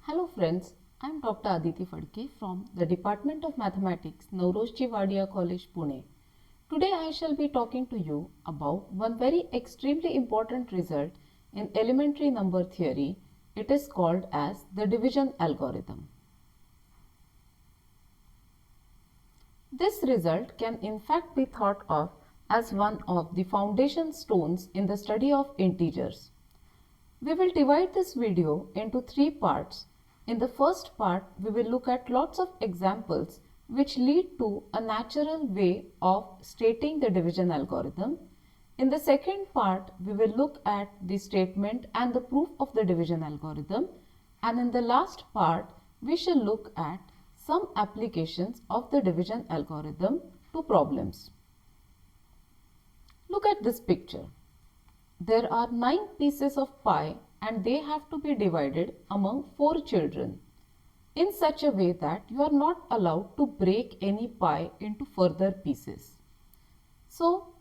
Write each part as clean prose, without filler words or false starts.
Hello friends, I am Dr. Aditi Fadke from the Department of Mathematics, Nauroji Wadia College, Pune. Today I shall be talking to you about one very extremely important result in elementary number theory. It is called as the division algorithm. This result can in fact be thought of as one of the foundation stones in the study of integers. We will divide this video into three parts. In the first part, we will look at lots of examples which lead to a natural way of stating the division algorithm. In the second part, we will look at the statement and the proof of the division algorithm. And in the last part, we shall look at some applications of the division algorithm to problems. Look at this picture. There are 9 pieces of pie and they have to be divided among 4 children in such a way that you are not allowed to break any pie into further pieces. So,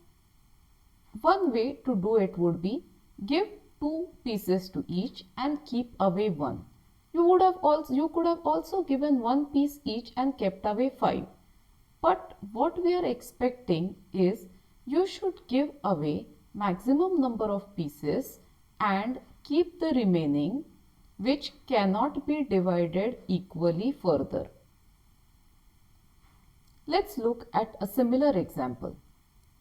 one way to do it would be give 2 pieces to each and keep away 1. You could have also given 1 piece each and kept away 5. But what we are expecting is you should give away maximum number of pieces and keep the remaining which cannot be divided equally further. Let's look at a similar example.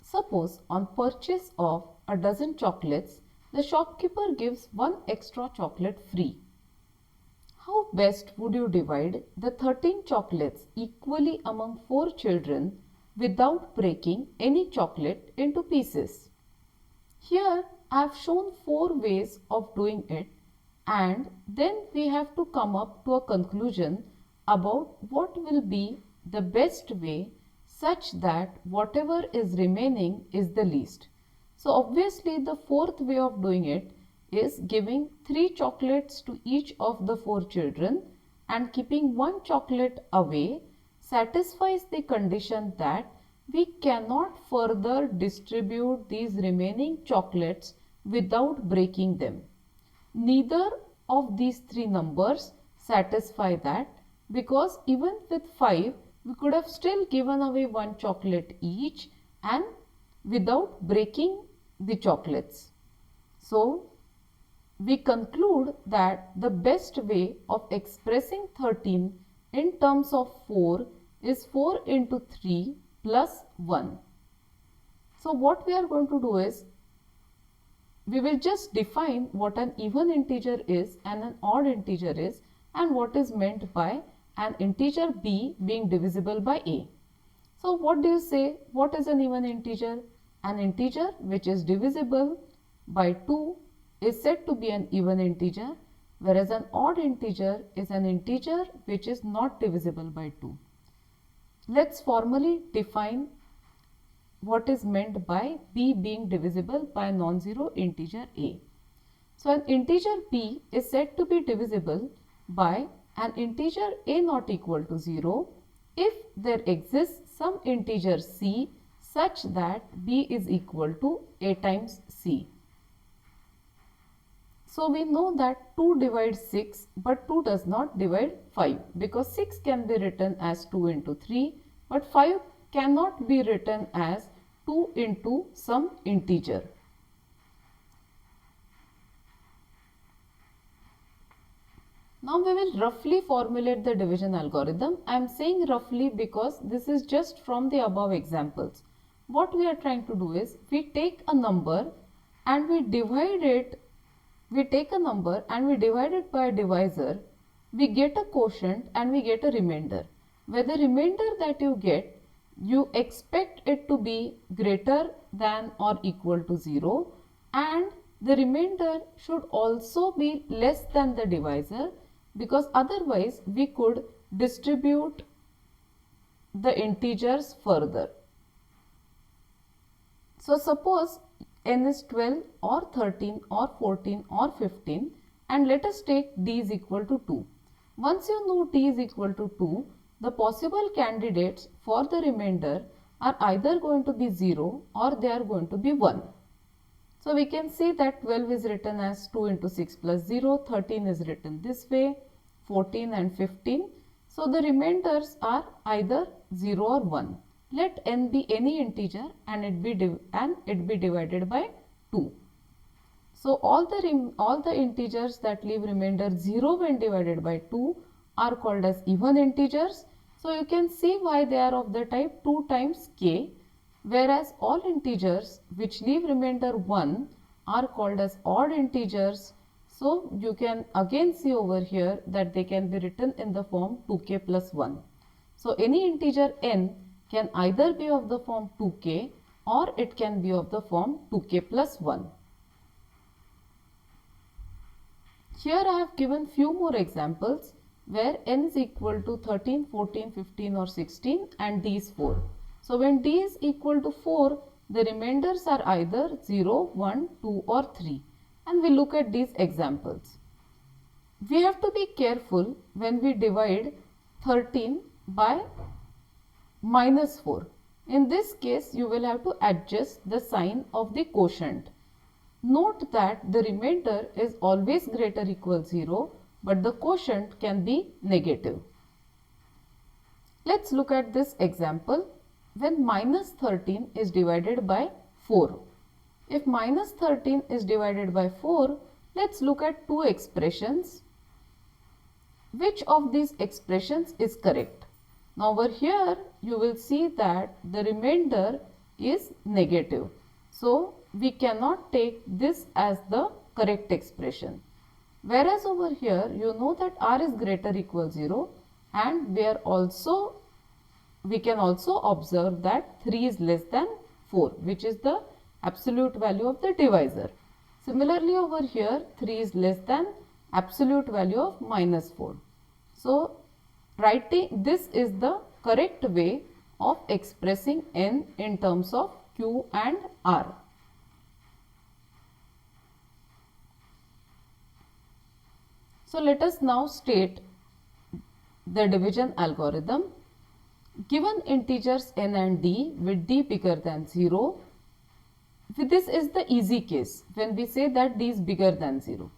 Suppose on purchase of a dozen chocolates, the shopkeeper gives 1 extra chocolate free. How best would you divide the 13 chocolates equally among 4 children without breaking any chocolate into pieces? Here I have shown 4 ways of doing it, and then we have to come up to a conclusion about what will be the best way such that whatever is remaining is the least. So obviously the fourth way of doing it is giving 3 chocolates to each of the 4 children and keeping 1 chocolate away satisfies the condition that we cannot further distribute these remaining chocolates without breaking them. Neither of these 3 numbers satisfy that, because even with 5 we could have still given away 1 chocolate each and without breaking the chocolates. So we conclude that the best way of expressing 13 in terms of 4 is 4 into 3 plus 1. So what we are going to do is we will just define what an even integer is and an odd integer is and what is meant by an integer b being divisible by a. So what do you say? What is an even integer? An integer which is divisible by 2 is said to be an even integer, whereas an odd integer is an integer which is not divisible by 2. Let's formally define what is meant by b being divisible by a non-zero integer a. So an integer b is said to be divisible by an integer a not equal to 0 if there exists some integer c such that b is equal to a times c. So we know that 2 divides 6 but 2 does not divide 5 because 6 can be written as 2 into 3 but 5 cannot be written as 2 into some integer. Now we will roughly formulate the division algorithm. I am saying roughly because this is just from the above examples. What we are trying to do is we take a number and we divide it. We take a number and we divide it by a divisor. We get a quotient and we get a remainder. Where the remainder that you get, you expect it to be greater than or equal to 0, and the remainder should also be less than the divisor, because otherwise we could distribute the integers further. So suppose n is 12 or 13 or 14 or 15, and let us take d is equal to 2. Once you know d is equal to 2, the possible candidates for the remainder are either going to be 0 or they are going to be 1. So we can see that 12 is written as 2 into 6 plus 0, 13 is written this way, 14 and 15. So the remainders are either 0 or 1. Let n be any integer and it be divided by 2. So all the integers that leave remainder 0 when divided by 2 are called as even integers. So you can see why they are of the type 2 times k, whereas all integers which leave remainder 1 are called as odd integers. So you can again see over here that they can be written in the form 2k plus 1. So any integer n can either be of the form 2k or it can be of the form 2k plus 1. Here I have given few more examples where n is equal to 13, 14, 15 or 16 and d is 4. So when d is equal to 4, the remainders are either 0, 1, 2 or 3. And we look at these examples. We have to be careful when we divide 13 by minus 4. In this case, you will have to adjust the sign of the quotient. Note that the remainder is always greater equal 0, but the quotient can be negative. Let's look at this example when minus 13 is divided by 4. If minus 13 is divided by 4, let's look at two expressions. Which of these expressions is correct? Now over here you will see that the remainder is negative. So we cannot take this as the correct expression. Whereas over here you know that r is greater equal 0 and we can also observe that 3 is less than 4, which is the absolute value of the divisor. Similarly over here 3 is less than absolute value of minus 4. So writing this is the correct way of expressing n in terms of q and r. So let us now state the division algorithm. Given integers n and d with d bigger than 0, this is the easy case when we say that d is bigger than 0.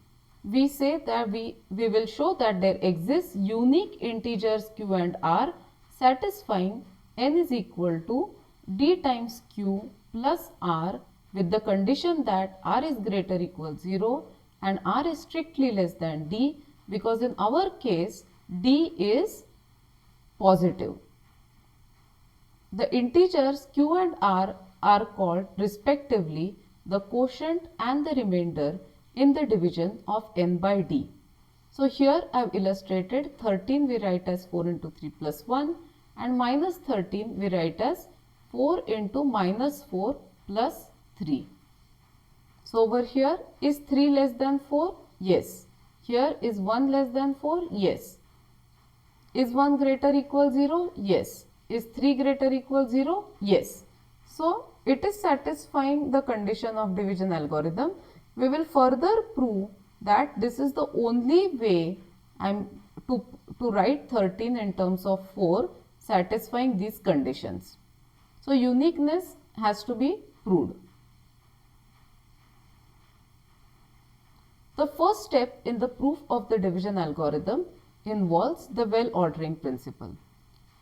We say that we will show that there exists unique integers q and r satisfying n is equal to d times q plus r with the condition that r is greater equal 0 and r is strictly less than d, because in our case d is positive. The integers q and r are called respectively the quotient and the remainder in the division of n by d. So here I have illustrated 13 we write as 4 into 3 plus 1 and minus 13 we write as 4 into minus 4 plus 3. So over here is 3 less than 4? Yes. Here is 1 less than 4? Yes. Is 1 greater equal 0? Yes. Is 3 greater equal 0? Yes. So it is satisfying the condition of division algorithm. We will further prove that this is the only way to write 13 in terms of 4 satisfying these conditions. So uniqueness has to be proved. The first step in the proof of the division algorithm involves the well ordering principle.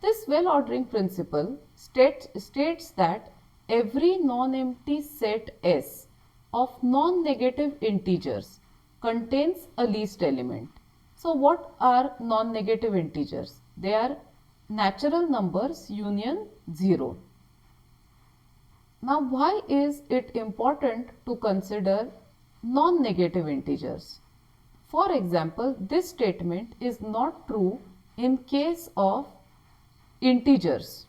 This well ordering principle states that every non-empty set S of non-negative integers contains a least element. So what are non-negative integers? They are natural numbers union 0. Now why is it important to consider non-negative integers? For example, this statement is not true in case of integers.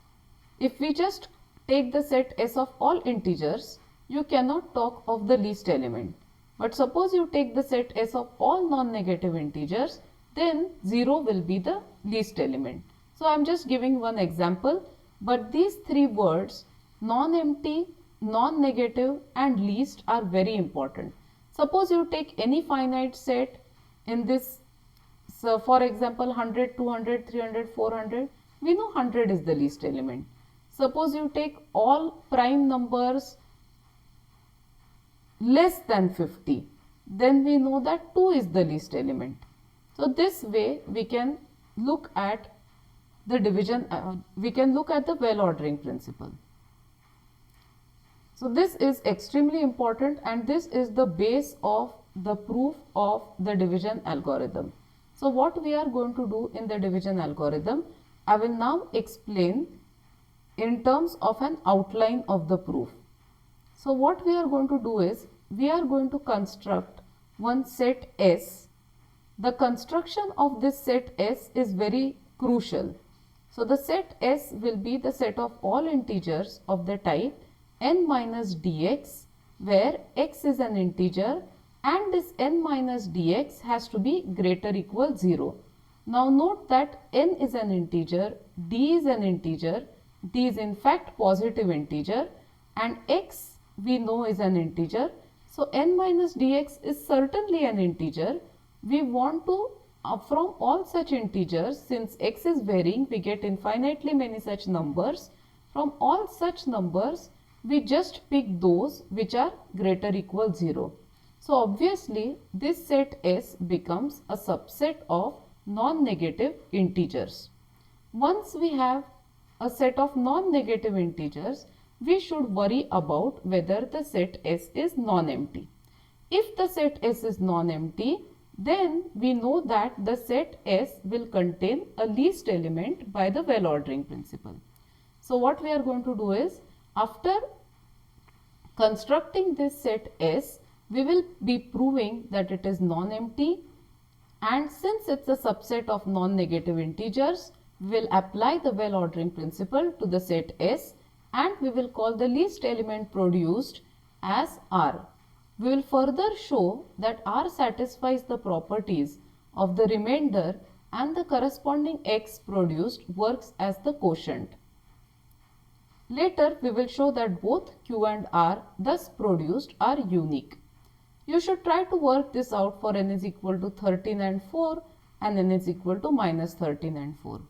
If we just take the set S of all integers, you cannot talk of the least element. But suppose you take the set S of all non-negative integers, then 0 will be the least element. So I am just giving one example, but these three words, non-empty, non-negative and least, are very important. Suppose you take any finite set in this, so for example 100, 200, 300, 400, we know 100 is the least element. Suppose you take all prime numbers less than 50, then we know that 2 is the least element. So this way we can look at the division, we can look at the well ordering principle. So this is extremely important, and this is the base of the proof of the division algorithm. So what we are going to do in the division algorithm, I will now explain in terms of an outline of the proof. So what we are going to do is, we are going to construct one set S. The construction of this set S is very crucial. So the set S will be the set of all integers of the type n minus dx, where x is an integer and this n minus dx has to be greater equal 0. Now note that n is an integer, d is an integer, d is in fact positive integer, and x we know is an integer. So n minus dx is certainly an integer. We want to, from all such integers, since x is varying, we get infinitely many such numbers. From all such numbers, we just pick those which are greater equal 0. So obviously this set S becomes a subset of non-negative integers. Once we have a set of non-negative integers, we should worry about whether the set S is non-empty. If the set S is non-empty, then we know that the set S will contain a least element by the well ordering principle. So what we are going to do is, after constructing this set S, we will be proving that it is non-empty, and since it's a subset of non-negative integers, we will apply the well ordering principle to the set S, and we will call the least element produced as R. We will further show that R satisfies the properties of the remainder, and the corresponding X produced works as the quotient. Later we will show that both Q and R thus produced are unique. You should try to work this out for n is equal to 13 and 4 and n is equal to minus 13 and 4.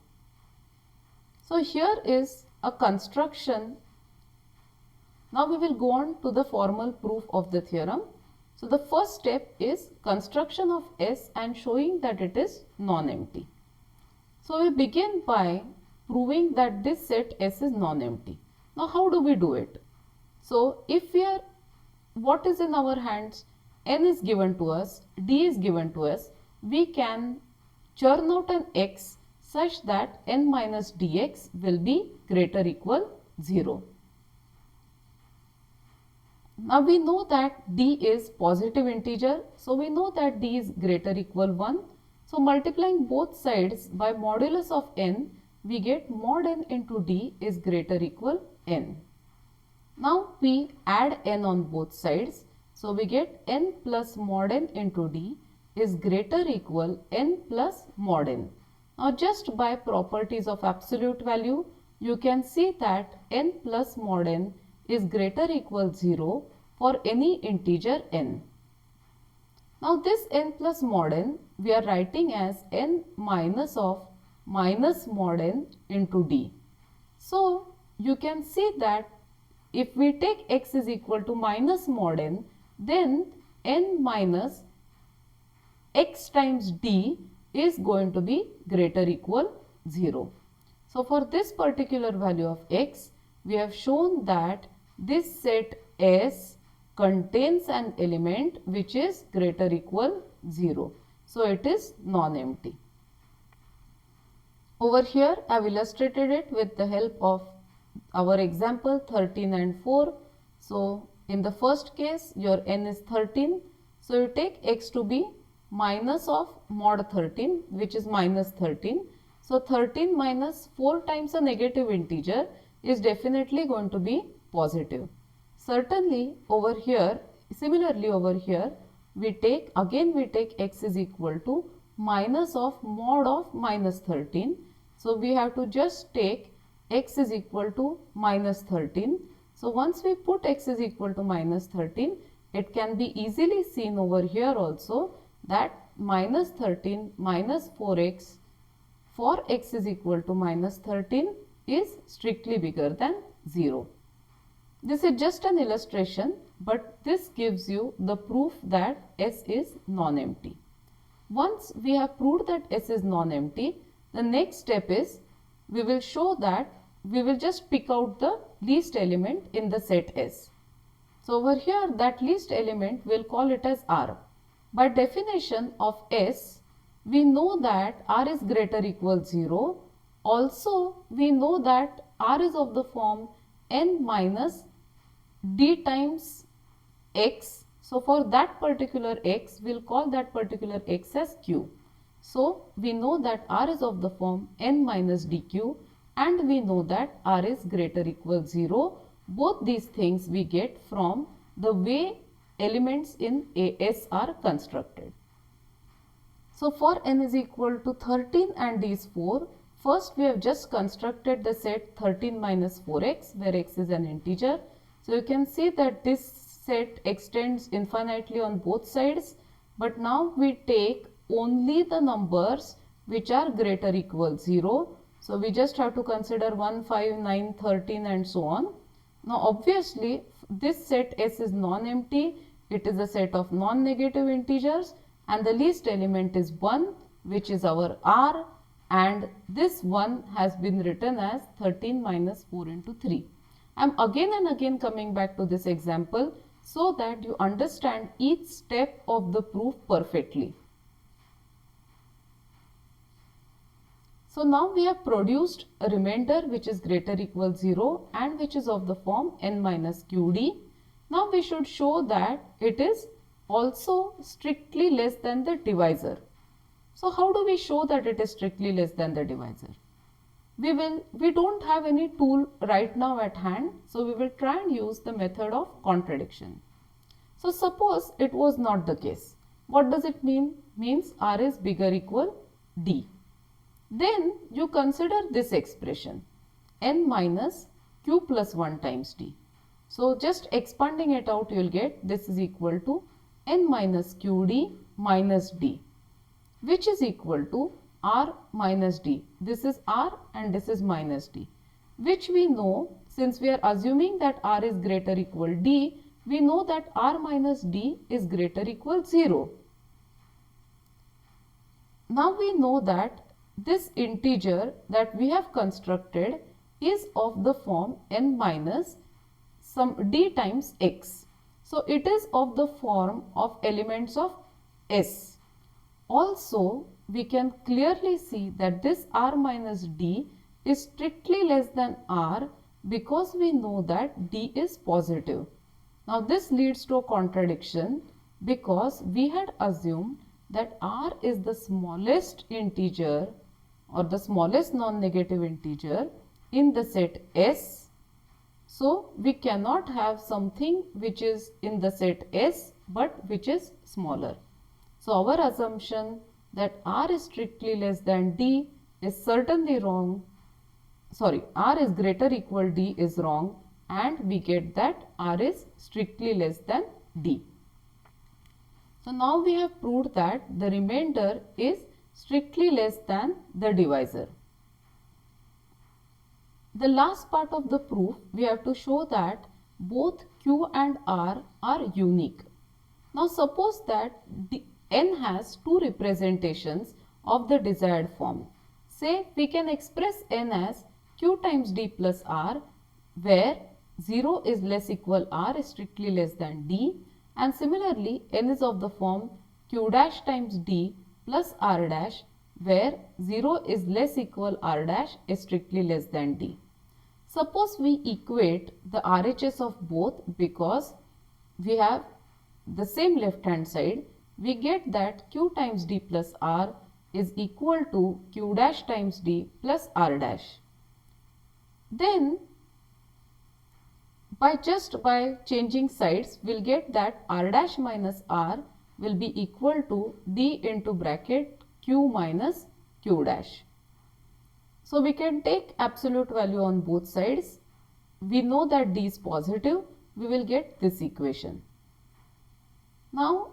So here is a construction. Now we will go on to the formal proof of the theorem. So the first step is construction of S and showing that it is non-empty. So we begin by proving that this set S is non-empty. Now how do we do it? So if we are, what is in our hands? N is given to us, D is given to us, we can churn out an X such that n minus dx will be greater equal 0. Now we know that d is positive integer, so we know that d is greater equal 1. So multiplying both sides by modulus of n, we get mod n into d is greater equal n. Now we add n on both sides, so we get n plus mod n into d is greater equal n plus mod n. Now just by properties of absolute value, you can see that n plus mod n is greater equal 0 for any integer n. Now this n plus mod n we are writing as n minus of minus mod n into d. So you can see that if we take x is equal to minus mod n, then n minus x times d is going to be greater equal 0. So for this particular value of x, we have shown that this set S contains an element which is greater equal 0. So it is non-empty. Over here I have illustrated it with the help of our example 13 and 4. So in the first case your n is 13. So you take x to be minus of mod 13, which is minus 13. So 13 minus 4 times a negative integer is definitely going to be positive. Certainly over here, similarly over here, we take x is equal to minus of mod of minus 13. So we have to just take x is equal to minus 13. So once we put x is equal to minus 13, it can be easily seen over here also that minus 13 minus 4x for x is equal to minus 13 is strictly bigger than 0. This is just an illustration, but this gives you the proof that S is non-empty. Once we have proved that S is non-empty, the next step is we will show that we will just pick out the least element in the set S. So over here that least element we'll call it as R. By definition of S, we know that R is greater equal 0. Also we know that R is of the form n minus d times x. So for that particular x, we'll call that particular x as q. So we know that R is of the form n minus dq, and we know that R is greater equal 0. Both these things we get from the way elements in AS are constructed. So for n is equal to 13 and d is 4, first we have just constructed the set 13 minus 4x, where x is an integer. So you can see that this set extends infinitely on both sides, but now we take only the numbers which are greater equal 0. So we just have to consider 1, 5, 9, 13 and so on. Now obviously this set S is non-empty, it is a set of non-negative integers, and the least element is 1, which is our R, and this 1 has been written as 13 minus 4 into 3. I am again and again coming back to this example so that you understand each step of the proof perfectly. So now we have produced a remainder which is greater equal 0 and which is of the form n minus qd. Now we should show that it is also strictly less than the divisor. So how do we show that it is strictly less than the divisor? We don't have any tool right now at hand, so we will try and use the method of contradiction. So suppose it was not the case. What does it mean? Means R is bigger equal D. Then you consider this expression n minus q plus 1 times d. So just expanding it out, you will get this is equal to n minus qd minus d, which is equal to r minus d. This is r and this is minus d, which we know, since we are assuming that r is greater equal d, we know that r minus d is greater equal 0. Now we know that this integer that we have constructed is of the form n minus some d times x. So it is of the form of elements of S. Also we can clearly see that this r minus d is strictly less than r because we know that d is positive. Now this leads to a contradiction because we had assumed that r is the smallest integer or the smallest non-negative integer in the set S. So we cannot have something which is in the set S but which is smaller. So our assumption that r is strictly less than d is certainly wrong. Sorry, r is greater equal d is wrong, and we get that r is strictly less than d. So now we have proved that the remainder is strictly less than the divisor. The last part of the proof, we have to show that both q and r are unique. Now suppose that n has two representations of the desired form. Say we can express n as q times d plus r, where 0 is less equal r is strictly less than d, and similarly n is of the form q dash times d plus r dash, where 0 is less equal r dash is strictly less than d. Suppose we equate the RHS of both because we have the same left hand side, we get that q times d plus r is equal to q dash times d plus r dash. Then by changing sides, we'll get that r dash minus r will be equal to d into bracket q minus q dash. So we can take absolute value on both sides. We know that d is positive, we will get this equation. Now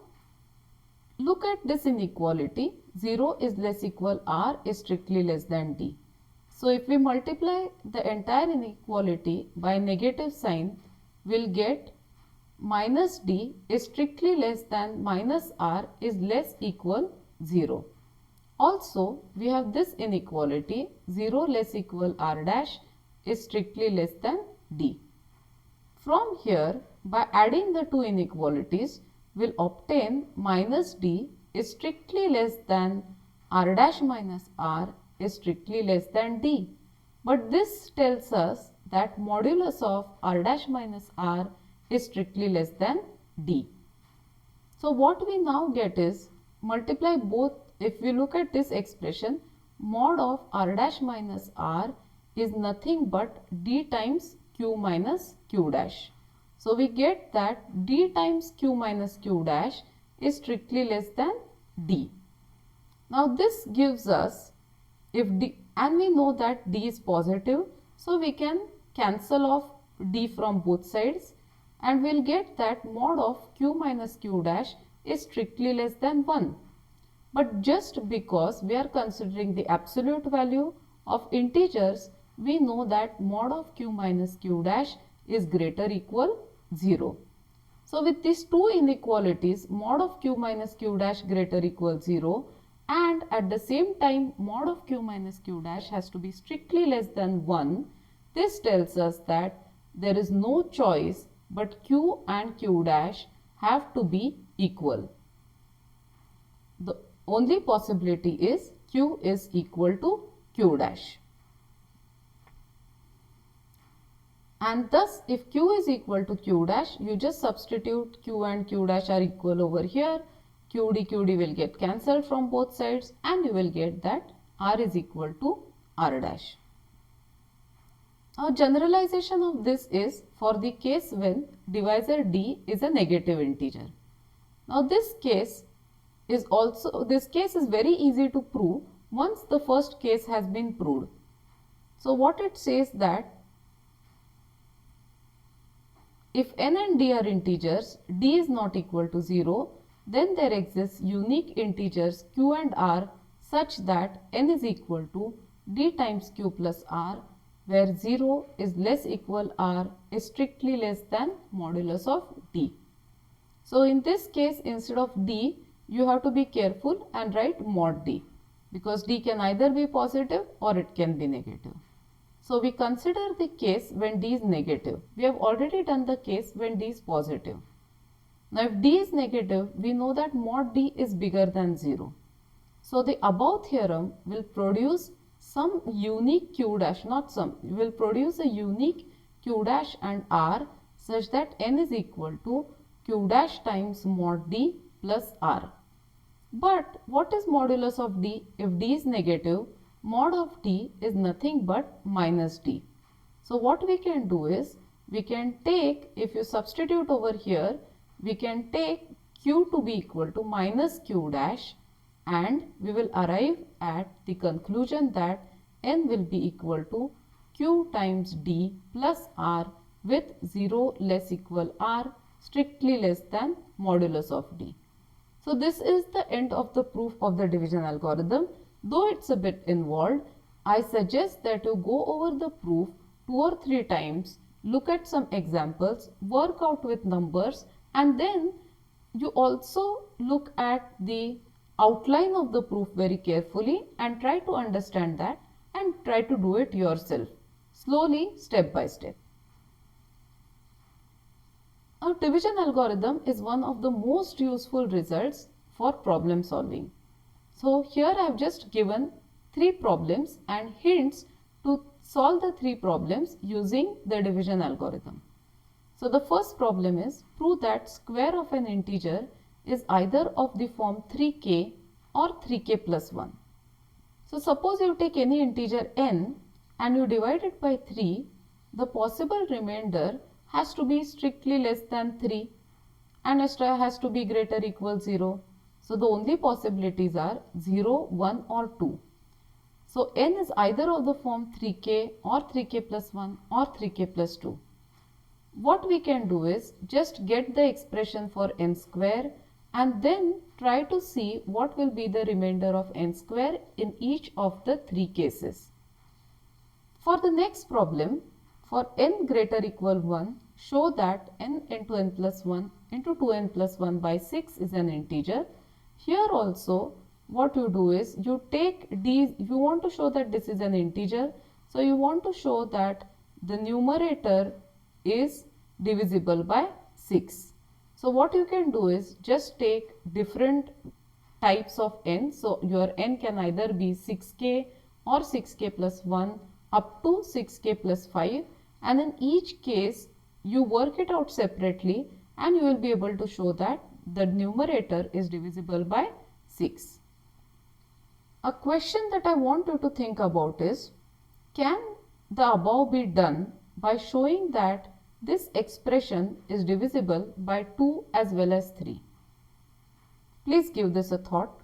look at this inequality, 0 is less equal r is strictly less than d. So if we multiply the entire inequality by negative sign, we'll get minus d is strictly less than minus r is less equal 0. Also, we have this inequality 0 less equal r dash is strictly less than d. From here, by adding the two inequalities, we'll obtain minus d is strictly less than r dash minus r is strictly less than d. But this tells us that modulus of r dash minus r is strictly less than d. So what we now get is multiply both. If we look at this expression, mod of r dash minus r is nothing but d times q minus q dash. So we get that d times q minus q dash is strictly less than d. Now this gives us, if d, and we know that d is positive, so we can cancel off d from both sides and we'll get that mod of q minus q dash is strictly less than 1. But just because we are considering the absolute value of integers, we know that mod of q minus q dash is greater equal 0. So with these two inequalities, mod of q minus q dash greater equal 0 and at the same time mod of q minus q dash has to be strictly less than 1, this tells us that there is no choice but q and q dash have to be equal. The only possibility is q is equal to q dash. And thus if q is equal to q dash, you just substitute q and q dash are equal over here. QD will get cancelled from both sides and you will get that r is equal to r dash. A generalization of this is for the case when divisor d is a negative integer. Now this case is very easy to prove once the first case has been proved. So what it says that if n and d are integers, d is not equal to 0, then there exists unique integers q and r such that n is equal to d times q plus r, where 0 is less equal r is strictly less than modulus of d. So in this case, instead of d, you have to be careful and write mod d, because d can either be positive or it can be negative. So we consider the case when d is negative. We have already done the case when d is positive. Now if d is negative, we know that mod d is bigger than 0. So the above theorem will produce some unique q dash, not some, will produce a unique q dash and r such that n is equal to q dash times mod d plus r. But what is modulus of d? If d is negative, mod of d is nothing but minus d. So what we can do is, we can take, if you substitute over here, we can take q to be equal to minus q dash and we will arrive at the conclusion that n will be equal to q times d plus r with 0 less equal r strictly less than modulus of d. So this is the end of the proof of the division algorithm. Though it's a bit involved, I suggest that you go over the proof 2 or 3 times, look at some examples, work out with numbers, and then you also look at the outline of the proof very carefully and try to understand that and try to do it yourself, slowly, step by step. A division algorithm is one of the most useful results for problem solving. So here I have just given 3 problems and hints to solve the 3 problems using the division algorithm. So the first problem is, prove that square of an integer is either of the form 3k or 3k plus 1. So suppose you take any integer n and you divide it by 3, the possible remainder has to be strictly less than 3 and has to be greater equal 0. So the only possibilities are 0, 1 or 2. So n is either of the form 3k or 3k plus 1 or 3k plus 2. What we can do is just get the expression for n square and then try to see what will be the remainder of n square in each of the 3 cases. For the next problem, for n greater equal 1, show that n into n plus 1 into 2n plus 1 by 6 is an integer. Here also what you do is you take these, you want to show that this is an integer, so you want to show that the numerator is divisible by 6. So what you can do is just take different types of n. So your n can either be 6k or 6k plus 1 up to 6k plus 5, and in each case you work it out separately and you will be able to show that the numerator is divisible by 6. A question that I want you to think about is, can the above be done by showing that this expression is divisible by 2 as well as 3? Please give this a thought.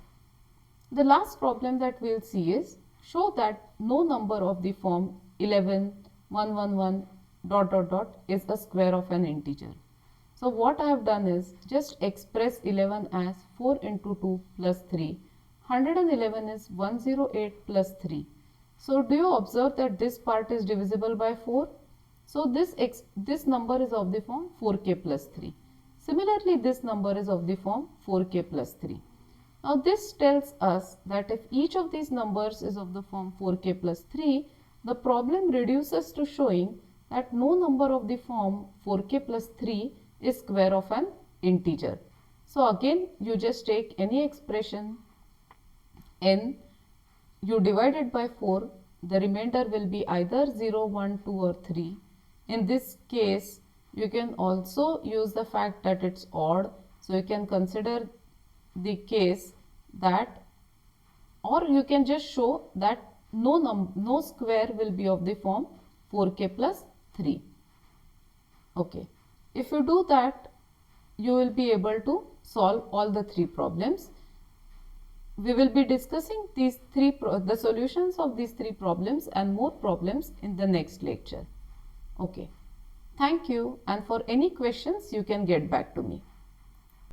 The last problem that we will see is, show that no number of the form 11, 111, ... is a square of an integer. So what I have done is just express 11 as 4 into 2 plus 3. 111 is 108 plus 3. So do you observe that this part is divisible by 4? So this number is of the form 4k plus 3. Similarly, this number is of the form 4k plus 3. Now this tells us that if each of these numbers is of the form 4k plus 3, the problem reduces to showing that no number of the form 4k plus 3 is square of an integer. So again, you just take any expression n, you divide it by 4, the remainder will be either 0, 1, 2 or 3. In this case, you can also use the fact that it's odd, so you can consider the case that, or you can just show that no square will be of the form 4k plus 3. Okay, if you do that, you will be able to solve all the 3 problems. We will be discussing the solutions of these 3 problems and more problems in the next lecture. Okay, thank you, and for any questions you can get back to me.